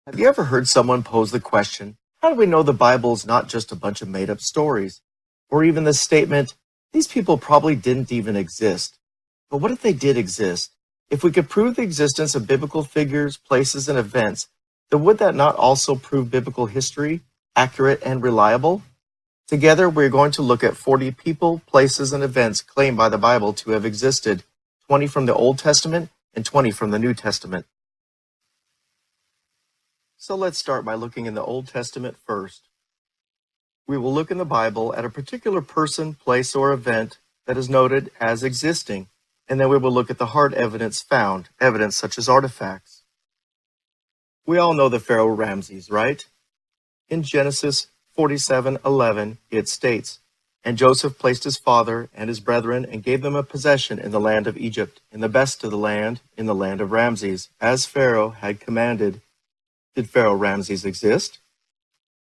Have you ever heard someone pose the question, how do we know the Bible is not just a bunch of made-up stories? Or even the statement, these people probably didn't even exist. But what if they did exist? If we could prove the existence of biblical figures, places, and events, then would that not also prove biblical history, accurate and reliable? Together, we're going to look at 40 people, places, and events claimed by the Bible to have existed, 20 from the Old Testament and 20 from the New Testament. So let's start by looking in the Old Testament first. We will look in the Bible at a particular person, place, or event that is noted as existing, and then we will look at the hard evidence found, evidence such as artifacts. We all know the Pharaoh Ramses, right? In Genesis 47:11, it states, "And Joseph placed his father and his brethren and gave them a possession in the land of Egypt, in the best of the land, in the land of Ramses, as Pharaoh had commanded." Did Pharaoh Ramses exist?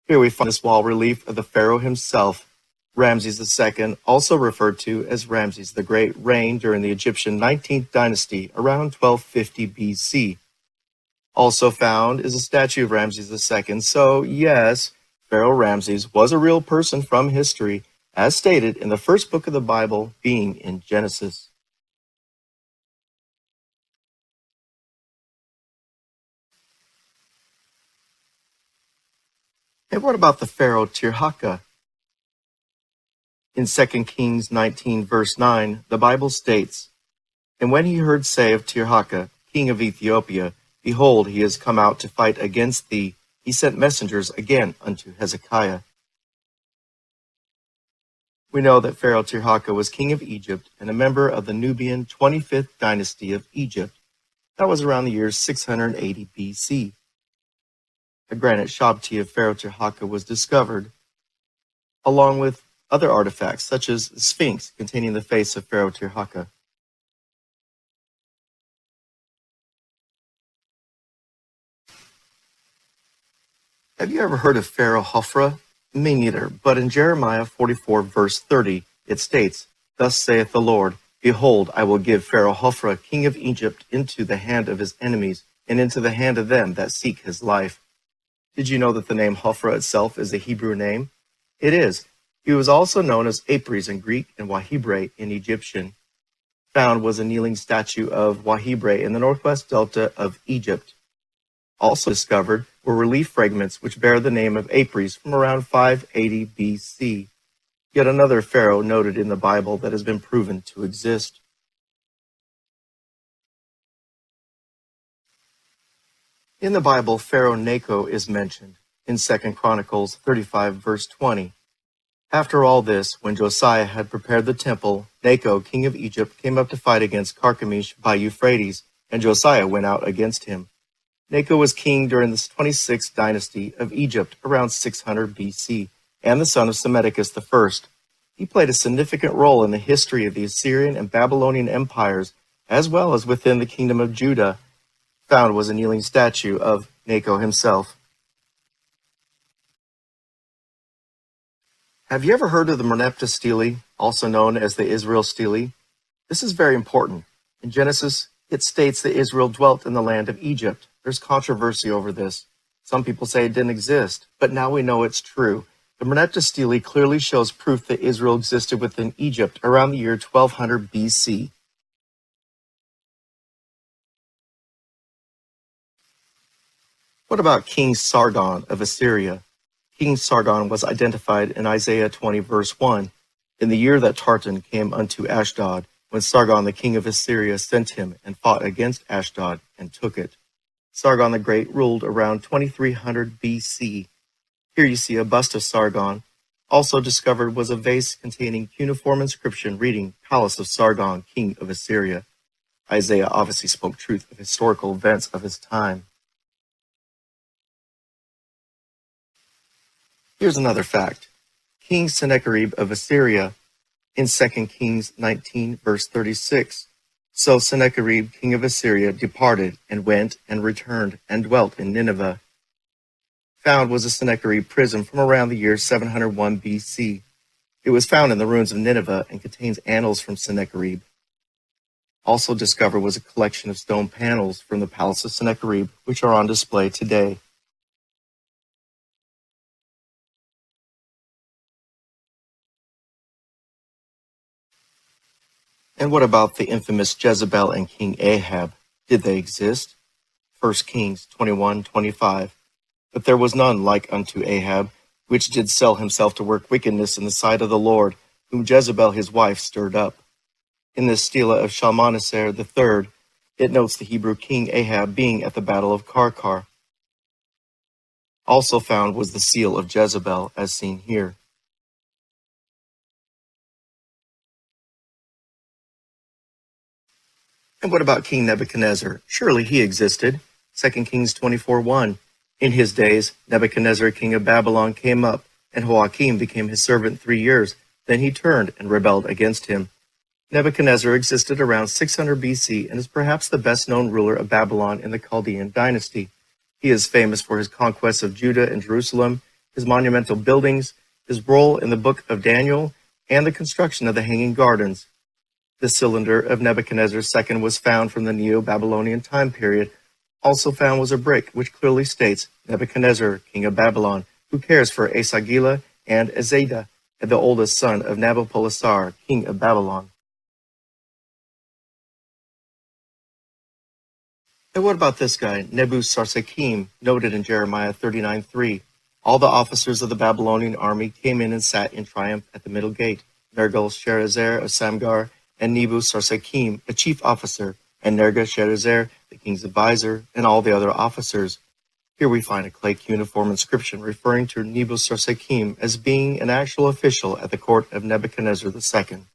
Here we find this wall relief of the Pharaoh himself. Ramses II, also referred to as Ramses the Great, reigned during the Egyptian 19th dynasty around 1250 BC. Also found is a statue of Ramses II, so yes, Pharaoh Ramses was a real person from history, as stated in the first book of the Bible, being in Genesis. And what about the Pharaoh Tirhakah? In 2 Kings 19, verse 9, the Bible states, "And when he heard say of Tirhakah, king of Ethiopia, Behold, he is come out to fight against thee, he sent messengers again unto Hezekiah." We know that Pharaoh Tirhakah was king of Egypt and a member of the Nubian 25th dynasty of Egypt. That was around the year 680 BC. A granite shabti of Pharaoh Tirhakah was discovered, along with other artifacts such as the Sphinx containing the face of Pharaoh Tirhakah. Have you ever heard of Pharaoh Hophra? Me neither, but in Jeremiah 44 verse 30 it states, "Thus saith the Lord, Behold, I will give Pharaoh Hophra, king of Egypt, into the hand of his enemies, and into the hand of them that seek his life." Did you know that the name Hophra itself is a Hebrew name? It is. He was also known as Apries in Greek and Wahibre in Egyptian. Found was a kneeling statue of Wahibre in the northwest delta of Egypt. Also discovered were relief fragments which bear the name of Apries from around 580 BC. Yet another pharaoh noted in the Bible that has been proven to exist. In the Bible, Pharaoh Necho is mentioned in 2 Chronicles 35 verse 20. After all this, when Josiah had prepared the temple, Necho, king of Egypt, came up to fight against Carchemish by Euphrates, and Josiah went out against him. Necho was king during the 26th dynasty of Egypt around 600 BC, and the son of Psammetichus I. He played a significant role in the history of the Assyrian and Babylonian empires, as well as within the kingdom of Judah. Found was a kneeling statue of Necho himself. Have you ever heard of the Merneptah stele, also known as the Israel stele? This is very important. In Genesis, it states that Israel dwelt in the land of Egypt. There's controversy over this. Some people say it didn't exist, but now we know it's true. The Merneptah stele clearly shows proof that Israel existed within Egypt around the year 1200 BC. What about King Sargon of Assyria? King Sargon was identified in Isaiah 20 verse 1. In the year that Tartan came unto Ashdod, when Sargon the king of Assyria sent him and fought against Ashdod and took it. Sargon the Great ruled around 2300 BC. Here you see a bust of Sargon. Also discovered was a vase containing cuneiform inscription reading, "Palace of Sargon, king of Assyria." Isaiah obviously spoke truth of historical events of his time. Here's another fact. King Sennacherib of Assyria in 2 Kings 19 verse 36. So Sennacherib, king of Assyria, departed and went and returned and dwelt in Nineveh. Found was a Sennacherib prison from around the year 701 BC. It was found in the ruins of Nineveh and contains annals from Sennacherib. Also discovered was a collection of stone panels from the palace of Sennacherib, which are on display today. And what about the infamous Jezebel and King Ahab? Did they exist? 1 Kings 21:25. But there was none like unto Ahab, which did sell himself to work wickedness in the sight of the Lord, whom Jezebel his wife stirred up. In the stela of Shalmaneser III, it notes the Hebrew king Ahab being at the battle of Karkar. Also found was the seal of Jezebel, as seen here. And what about King Nebuchadnezzar? Surely he existed. 2 Kings 24:1. In his days, Nebuchadnezzar, king of Babylon, came up, and Joachim became his servant 3 years. Then he turned and rebelled against him. Nebuchadnezzar existed around 600 BC and is perhaps the best-known ruler of Babylon in the Chaldean dynasty. He is famous for his conquests of Judah and Jerusalem, his monumental buildings, his role in the book of Daniel, and the construction of the Hanging Gardens. The cylinder of Nebuchadnezzar II was found from the Neo-Babylonian time period. Also found was a brick which clearly states Nebuchadnezzar, king of Babylon, who cares for Esagila and Ezada, the oldest son of Nabopolassar, king of Babylon. And what about this guy, Nebu-Sarsekim, noted in Jeremiah 39:3? All the officers of the Babylonian army came in and sat in triumph at the middle gate. Nergal-Sharezer of Samgar, and Nebu-Sarsekim, the chief officer, and Nergal-Sharezer, the king's advisor, and all the other officers. Here we find a clay cuneiform inscription referring to Nebu-Sarsekim as being an actual official at the court of Nebuchadnezzar II.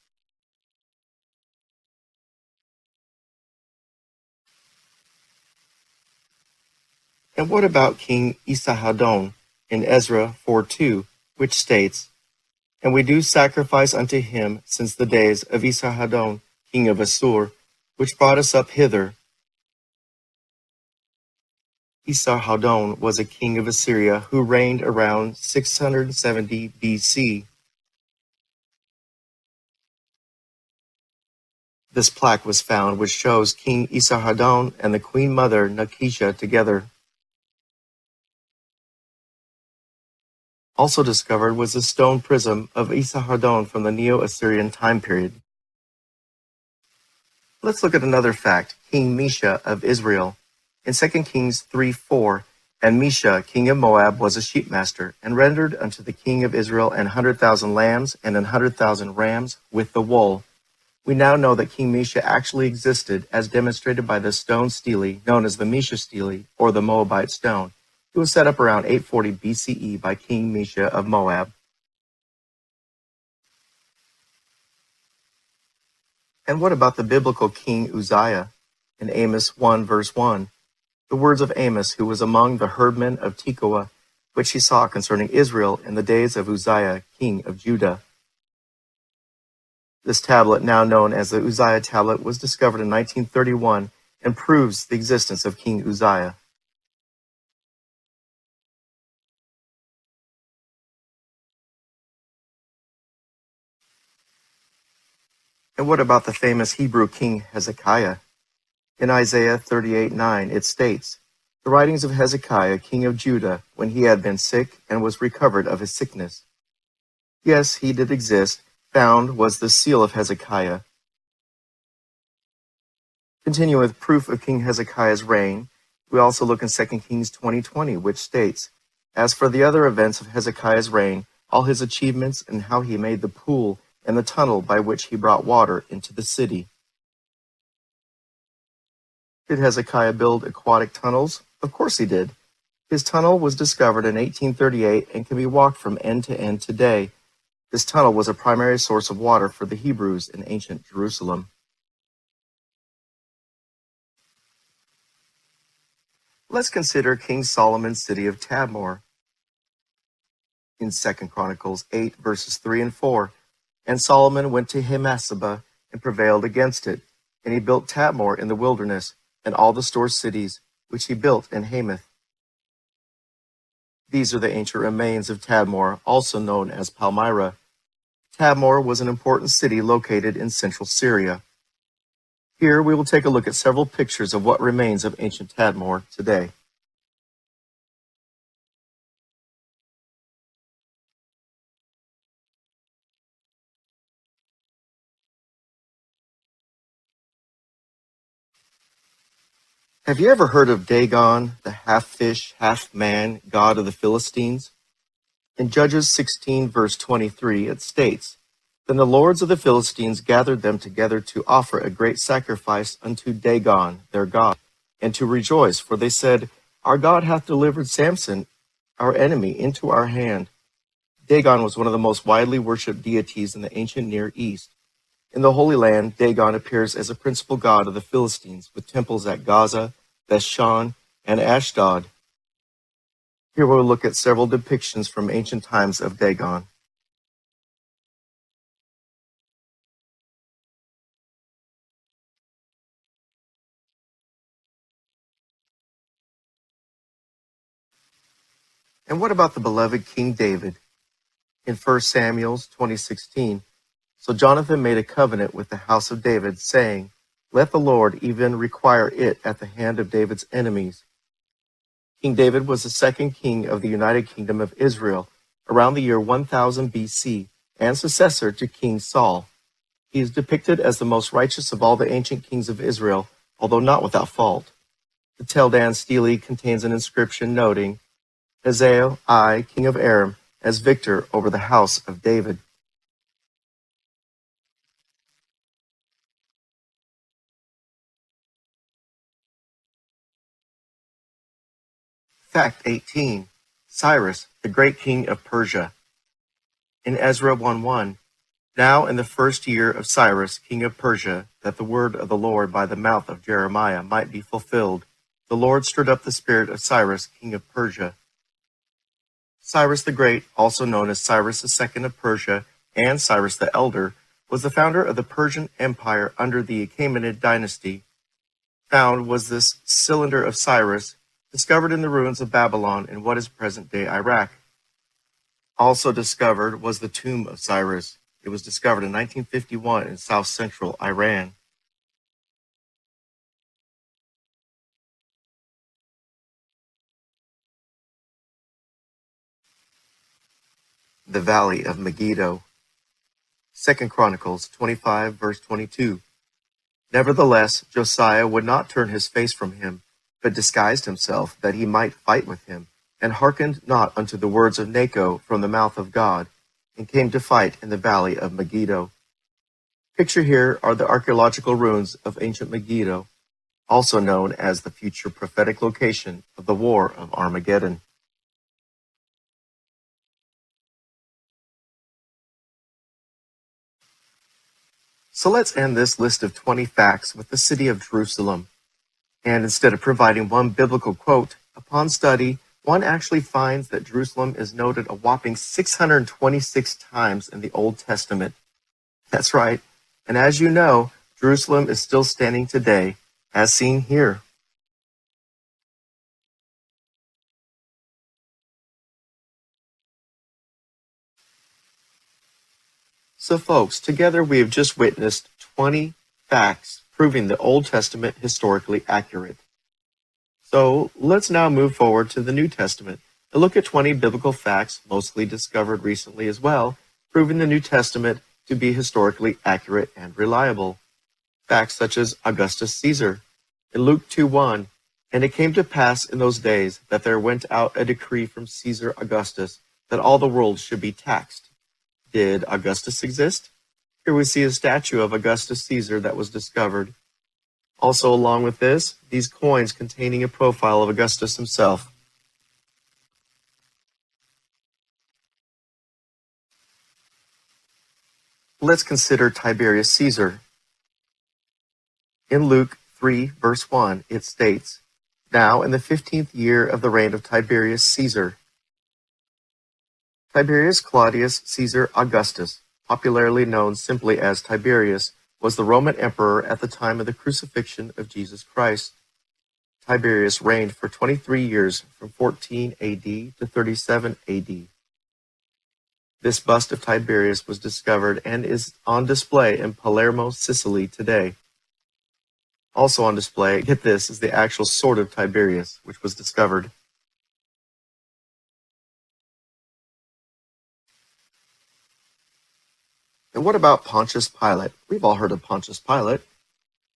And what about King Esarhaddon in Ezra 4:2, which states, "And we do sacrifice unto him since the days of Esarhaddon, king of Assur, which brought us up hither." Esarhaddon was a king of Assyria who reigned around 670 BC. This plaque was found which shows King Esarhaddon and the queen mother Nakisha together. Also discovered was the stone prism of Esarhaddon from the Neo-Assyrian time period. Let's look at another fact, King Mesha of Israel. In 2 Kings 3:4, and Mesha, king of Moab, was a sheepmaster, and rendered unto the king of Israel 100,000 lambs and 100,000 rams with the wool. We now know that King Mesha actually existed, as demonstrated by the stone stele known as the Mesha stele, or the Moabite stone. It was set up around 840 BCE by King Mesha of Moab. And what about the biblical King Uzziah? In Amos 1 verse 1, the words of Amos, who was among the herdmen of Tekoa, which he saw concerning Israel in the days of Uzziah, king of Judah. This tablet, now known as the Uzziah tablet, was discovered in 1931 and proves the existence of King Uzziah. And what about the famous Hebrew king Hezekiah? In Isaiah 38:9, it states, "The writings of Hezekiah, king of Judah, when he had been sick and was recovered of his sickness." Yes, he did exist. Found was the seal of Hezekiah. Continuing with proof of King Hezekiah's reign, we also look in 2 Kings 20:20, which states, "As for the other events of Hezekiah's reign, all his achievements and how he made the pool and the tunnel by which he brought water into the city." Did Hezekiah build aquatic tunnels? Of course he did. His tunnel was discovered in 1838 and can be walked from end to end today. This tunnel was a primary source of water for the Hebrews in ancient Jerusalem. Let's consider King Solomon's city of Tadmor. In 2 Chronicles 8 verses 3 and 4, "And Solomon went to Hamaseba and prevailed against it, and he built Tadmor in the wilderness, and all the store cities, which he built in Hamath." These are the ancient remains of Tadmor, also known as Palmyra. Tadmor was an important city located in central Syria. Here we will take a look at several pictures of what remains of ancient Tadmor today. Have you ever heard of Dagon, the half-fish, half-man god of the Philistines? In Judges 16, verse 23, it states, Then the lords of the Philistines gathered them together to offer a great sacrifice unto Dagon, their god, and to rejoice, for they said, Our God hath delivered Samson, our enemy, into our hand. Dagon was one of the most widely worshipped deities in the ancient Near East. In the Holy Land, Dagon appears as a principal god of the Philistines, with temples at Gaza, Bethshan, and Ashdod. Here we'll look at several depictions from ancient times of Dagon. And what about the beloved King David? In 1 Samuel 20:16, So Jonathan made a covenant with the house of David, saying, Let the Lord even require it at the hand of David's enemies. King David was the second king of the United Kingdom of Israel around the year 1000 BC and successor to King Saul. He is depicted as the most righteous of all the ancient kings of Israel, although not without fault. The Teldan stele contains an inscription noting, Hazael, I, king of Aram, as victor over the house of David. Fact 18. Cyrus, the great king of Persia. In Ezra 1:1, Now in the first year of Cyrus, king of Persia, that the word of the Lord by the mouth of Jeremiah might be fulfilled, the Lord stirred up the spirit of Cyrus, king of Persia. Cyrus the Great, also known as Cyrus II of Persia and Cyrus the Elder, was the founder of the Persian Empire under the Achaemenid dynasty. Found was this cylinder of Cyrus, discovered in the ruins of Babylon in what is present-day Iraq. Also discovered was the tomb of Cyrus. It was discovered in 1951 in south-central Iran. The Valley of Megiddo. 2 Chronicles 25, verse 22. Nevertheless, Josiah would not turn his face from him, but disguised himself, that he might fight with him, and hearkened not unto the words of Necho from the mouth of God, and came to fight in the valley of Megiddo. Pictured here are the archaeological ruins of ancient Megiddo, also known as the future prophetic location of the War of Armageddon. So let's end this list of 20 facts with the city of Jerusalem. And instead of providing one biblical quote, upon study, one actually finds that Jerusalem is noted a whopping 626 times in the Old Testament. That's right. And as you know, Jerusalem is still standing today, as seen here. So folks, together we have just witnessed 20 facts proving the Old Testament historically accurate. So let's now move forward to the New Testament and look at 20 biblical facts, mostly discovered recently as well, proving the New Testament to be historically accurate and reliable. Facts such as Augustus Caesar. In Luke 2:1, And it came to pass in those days that there went out a decree from Caesar Augustus that all the world should be taxed. Did Augustus exist? Here we see a statue of Augustus Caesar that was discovered. Also along with this, these coins containing a profile of Augustus himself. Let's consider Tiberius Caesar. In Luke 3, verse 1, it states, Now in the 15th year of the reign of Tiberius Caesar. Tiberius Claudius Caesar Augustus, popularly known simply as Tiberius, was the Roman emperor at the time of the crucifixion of Jesus Christ. Tiberius reigned for 23 years from 14 AD to 37 AD. This bust of Tiberius was discovered and is on display in Palermo, Sicily today. Also on display, get this, is the actual sword of Tiberius, which was discovered. And what about Pontius Pilate? We've all heard of Pontius Pilate.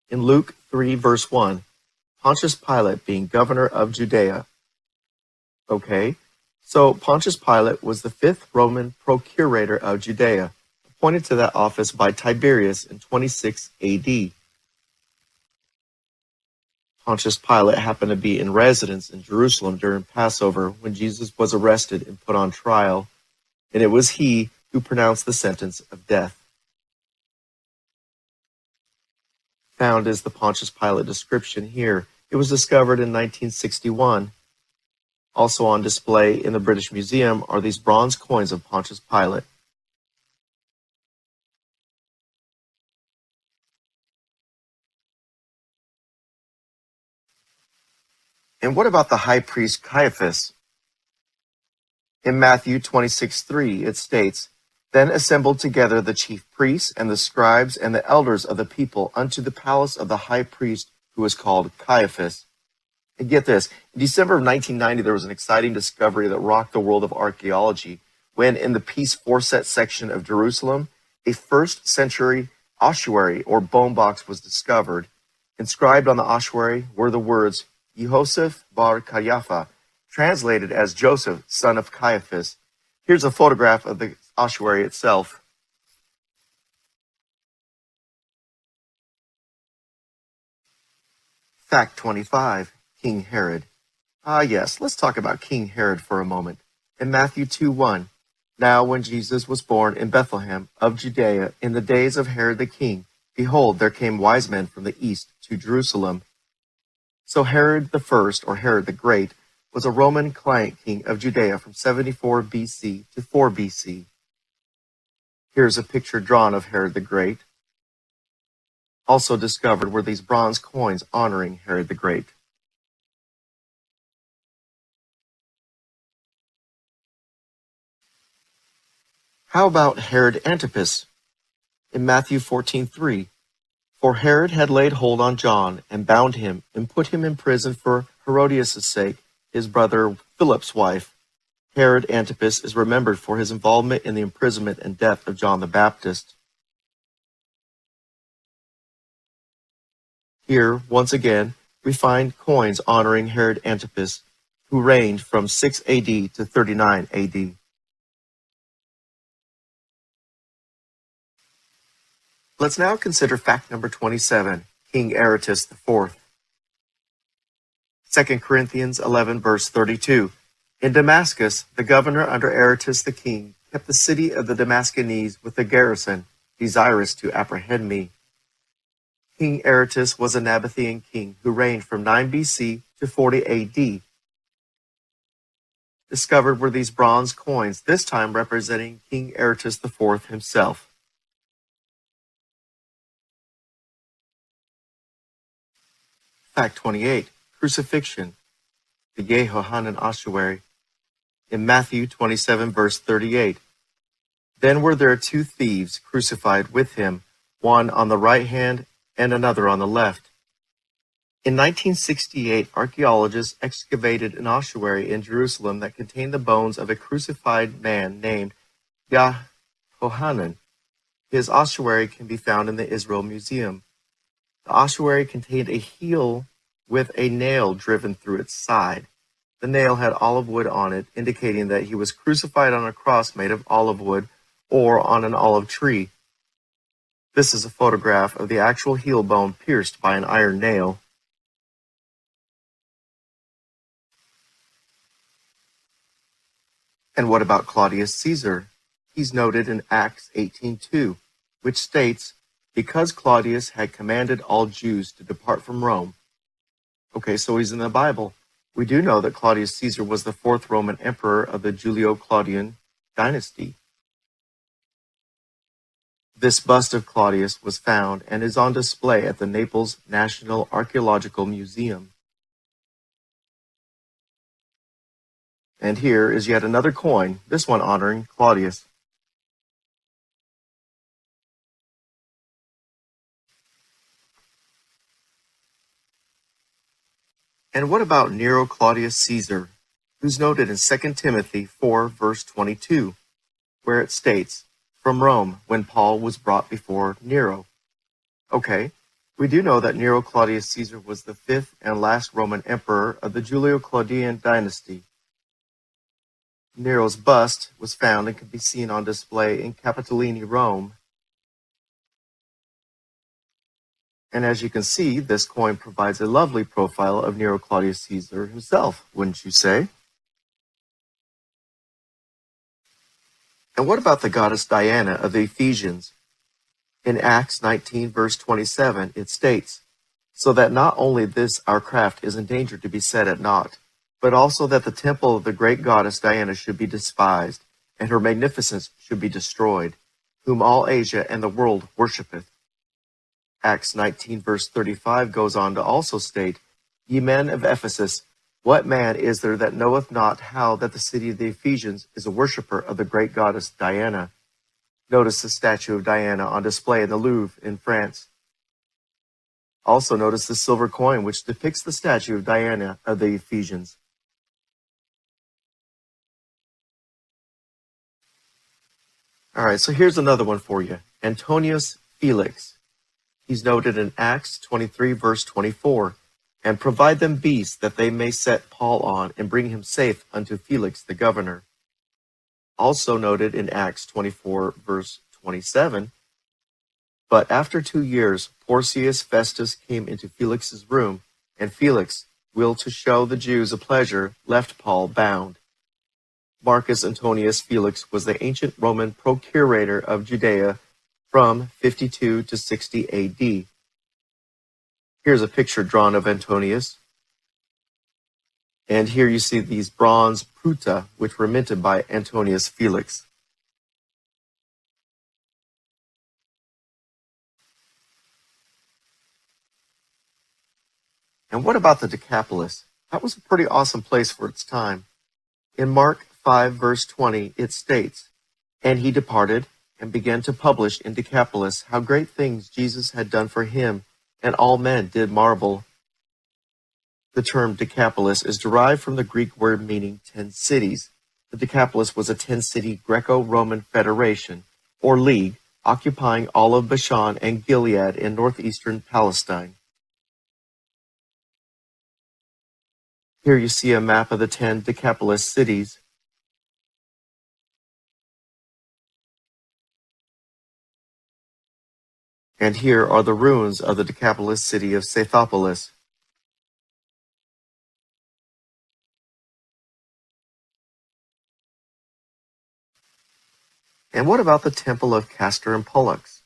In Luke 3, verse 1, Pontius Pilate being governor of Judea. Okay, so Pontius Pilate was the 5th Roman procurator of Judea, appointed to that office by Tiberius in 26 AD. Pontius Pilate happened to be in residence in Jerusalem during Passover when Jesus was arrested and put on trial, and it was he who pronounced the sentence of death. Found is the Pontius Pilate description here. It was discovered in 1961. Also on display in the British Museum are these bronze coins of Pontius Pilate. And what about the high priest Caiaphas? In Matthew 26:3, it states, "Then assembled together the chief priests and the scribes and the elders of the people unto the palace of the high priest, who was called Caiaphas." And get this, in December of 1990, there was an exciting discovery that rocked the world of archaeology when in the Peace Forset section of Jerusalem, a 1st century ossuary or bone box was discovered. Inscribed on the ossuary were the words, Yosef bar Caiapha, translated as Joseph, son of Caiaphas. Here's a photograph of the ossuary itself. Fact 25, King Herod. Ah yes, let's talk about King Herod for a moment. In Matthew 2:1, "Now when Jesus was born in Bethlehem of Judea in the days of Herod the king, behold, there came wise men from the east to Jerusalem." So Herod the First, or Herod the Great, was a Roman client king of Judea from 74 BC to 4 BC. Here's a picture drawn of Herod the Great. Also discovered were these bronze coins honoring Herod the Great. How about Herod Antipas? In Matthew 14:3, "For Herod had laid hold on John, and bound him, and put him in prison for Herodias' sake, his brother Philip's wife." Herod Antipas is remembered for his involvement in the imprisonment and death of John the Baptist. Here, once again, we find coins honoring Herod Antipas, who reigned from 6 AD to 39 AD. Let's now consider fact number 27, King Aretas IV. 2 Corinthians 11, verse 32. "In Damascus, the governor under Aretas the king kept the city of the Damascenes with a garrison, desirous to apprehend me." King Aretas was a Nabatean king who reigned from 9 BC to 40 AD. Discovered were these bronze coins, this time representing King Aretas IV himself. Fact 28, Crucifixion, the Yehohanan ossuary. In Matthew 27, verse 38, "Then were there 2 thieves crucified with him, one on the right hand and another on the left." In 1968, archaeologists excavated an ossuary in Jerusalem that contained the bones of a crucified man named Yehohanan. His ossuary can be found in the Israel Museum. The ossuary contained a heel with a nail driven through its side. The nail had olive wood on it, indicating that he was crucified on a cross made of olive wood or on an olive tree. This is a photograph of the actual heel bone pierced by an iron nail. And what about Claudius Caesar? He's noted in Acts 18:2, which states, "Because Claudius had commanded all Jews to depart from Rome." Okay, so he's in the Bible. We do know that Claudius Caesar was the 4th Roman emperor of the Julio-Claudian dynasty. This bust of Claudius was found and is on display at the Naples National Archaeological Museum. And here is yet another coin, this one honoring Claudius. And what about Nero Claudius Caesar, who's noted in 2 Timothy 4, verse 22, where it states, "From Rome, when Paul was brought before Nero." Okay, We do know that Nero Claudius Caesar was the fifth and last Roman emperor of the Julio-Claudian dynasty. Nero's bust was found and can be seen on display in Capitoline, Rome. And as you can see, this coin provides a lovely profile of Nero Claudius Caesar himself, wouldn't you say? And what about the goddess Diana of the Ephesians? In Acts 19, verse 27, it states, "So that not only this our craft is endangered to be set at naught, but also that the temple of the great goddess Diana should be despised, and her magnificence should be destroyed, whom all Asia and the world worshipeth." Acts 19, verse 35 goes on to also state, "Ye men of Ephesus, what man is there that knoweth not how that the city of the Ephesians is a worshipper of the great goddess Diana?" Notice the statue of Diana on display in the Louvre in France. Also notice the silver coin which depicts the statue of Diana of the Ephesians. All right, so here's another one for you. Antonius Felix. He's noted in Acts 23, verse 24, "And provide them beasts that they may set Paul on, and bring him safe unto Felix the governor." Also noted in Acts 24, verse 27, "But after 2 years, Porcius Festus came into Felix's room, and Felix, will to show the Jews a pleasure, left Paul bound." Marcus Antonius Felix was the ancient Roman procurator of Judea from 52 to 60 AD. Here's a picture drawn of Antonius. And here you see these bronze pruta, which were minted by Antonius Felix. And what about the Decapolis? That was a pretty awesome place for its time. In Mark 5, verse 20, it states, "And he departed, and began to publish in Decapolis how great things Jesus had done for him, and all men did marvel." The term Decapolis is derived from the Greek word meaning 10 cities. The Decapolis was a 10-city Greco-Roman federation, or league, occupying all of Bashan and Gilead in northeastern Palestine. Here you see a map of the 10 Decapolis cities. And here are the ruins of the Decapolis city of Scythopolis. And what about the temple of Castor and Pollux?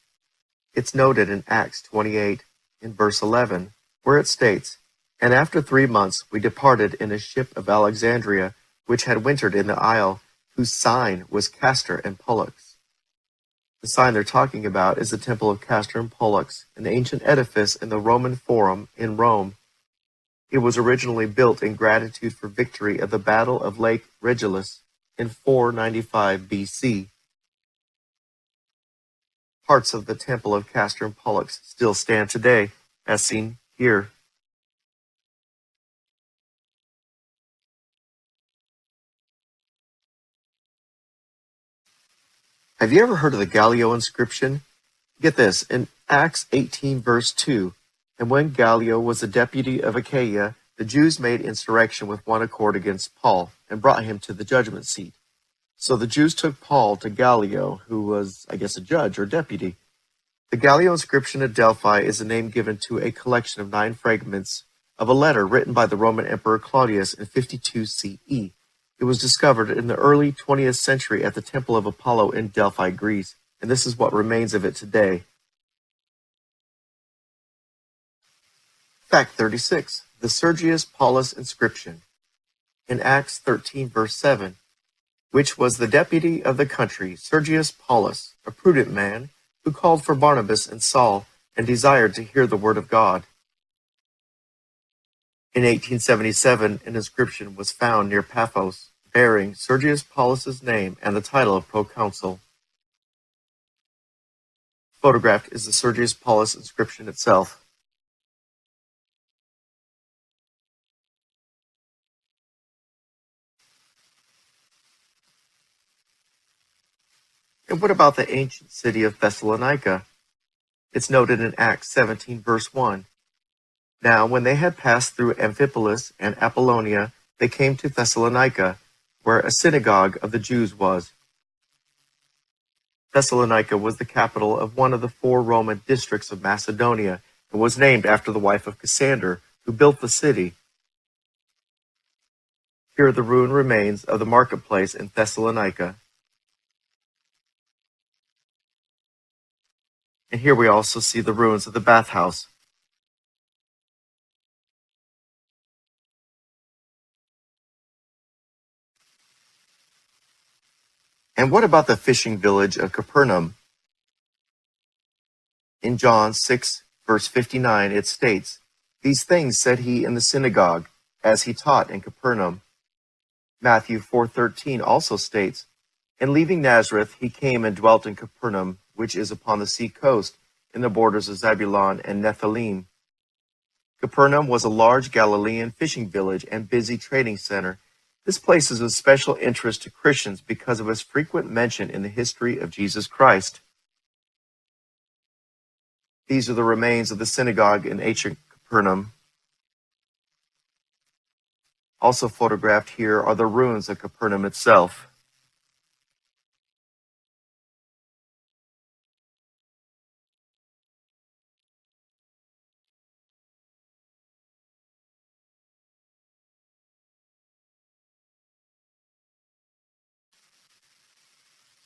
It's noted in Acts 28 in verse 11, where it states, "And after 3 months we departed in a ship of Alexandria, which had wintered in the isle, whose sign was Castor and Pollux." The sign they're talking about is the temple of Castor and Pollux, an ancient edifice in the Roman Forum in Rome. It was originally built in gratitude for victory at the Battle of Lake Regillus in 495 BC. Parts of the temple of Castor and Pollux still stand today, as seen here. Have you ever heard of the Gallio inscription? Get this, in Acts 18 verse 2, "And when Gallio was the deputy of Achaia, the Jews made insurrection with one accord against Paul, and brought him to the judgment seat. So the Jews took Paul to Gallio, who was, I guess, a judge or deputy." The Gallio inscription at Delphi is a name given to a collection of 9 fragments of a letter written by the Roman Emperor Claudius in 52 CE. It was discovered in the early 20th century at the Temple of Apollo in Delphi, Greece, and this is what remains of it today. Fact 36. The Sergius Paulus inscription. In Acts 13 verse 7, "Which was the deputy of the country, Sergius Paulus, a prudent man, who called for Barnabas and Saul, and desired to hear the word of God." In 1877, an inscription was found near Paphos, bearing Sergius Paulus's name and the title of proconsul. Photographed is the Sergius Paulus inscription itself. And what about the ancient city of Thessalonica? It's noted in Acts 17, verse 1. Now, when they had passed through Amphipolis and Apollonia, they came to Thessalonica, where a synagogue of the Jews was. Thessalonica was the capital of one of the 4 Roman districts of Macedonia and was named after the wife of Cassander, who built the city. Here are the ruined remains of the marketplace in Thessalonica. And here we also see the ruins of the bathhouse. And what about the fishing village of Capernaum? In John 6, verse 59, it states, "These things said he in the synagogue, as he taught in Capernaum." Matthew 4:13 also states, "And leaving Nazareth, he came and dwelt in Capernaum, which is upon the sea coast, in the borders of Zebulun and Nephthalim." Capernaum was a large Galilean fishing village and busy trading center. This place is of special interest to Christians because of its frequent mention in the history of Jesus Christ. These are the remains of the synagogue in ancient Capernaum. Also photographed here are the ruins of Capernaum itself.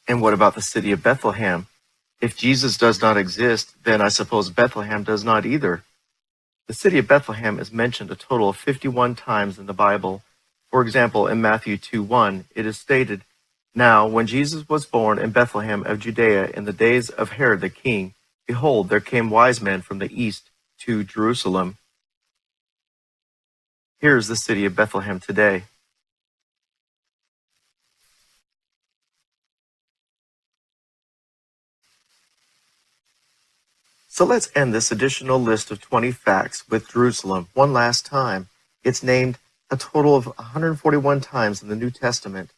And what about the city of Bethlehem? If Jesus does not exist, then I suppose Bethlehem does not either. The city of Bethlehem is mentioned a total of 51 times in the Bible. For example, in Matthew 2:1, it is stated, "Now, when Jesus was born in Bethlehem of Judea in the days of Herod the king, behold, there came wise men from the east to Jerusalem." Here is the city of Bethlehem today. So let's end this additional list of 20 facts with Jerusalem one last time. It's named a total of 141 times in the New Testament.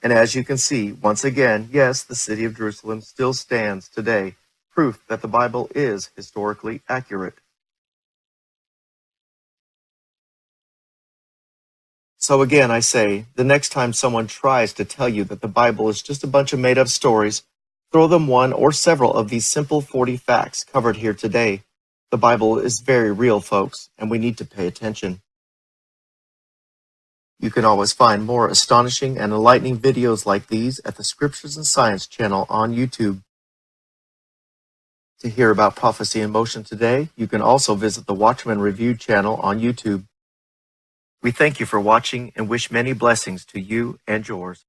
And as you can see, once again, yes, the city of Jerusalem still stands today, proof that the Bible is historically accurate. So again, I say, the next time someone tries to tell you that the Bible is just a bunch of made-up stories, throw them one or several of these simple 40 facts covered here today. The Bible is very real, folks, and we need to pay attention. You can always find more astonishing and enlightening videos like these at the Scriptures and Science channel on YouTube. To hear about Prophecy in Motion today, you can also visit the WatchmanReview channel on YouTube. We thank you for watching and wish many blessings to you and yours.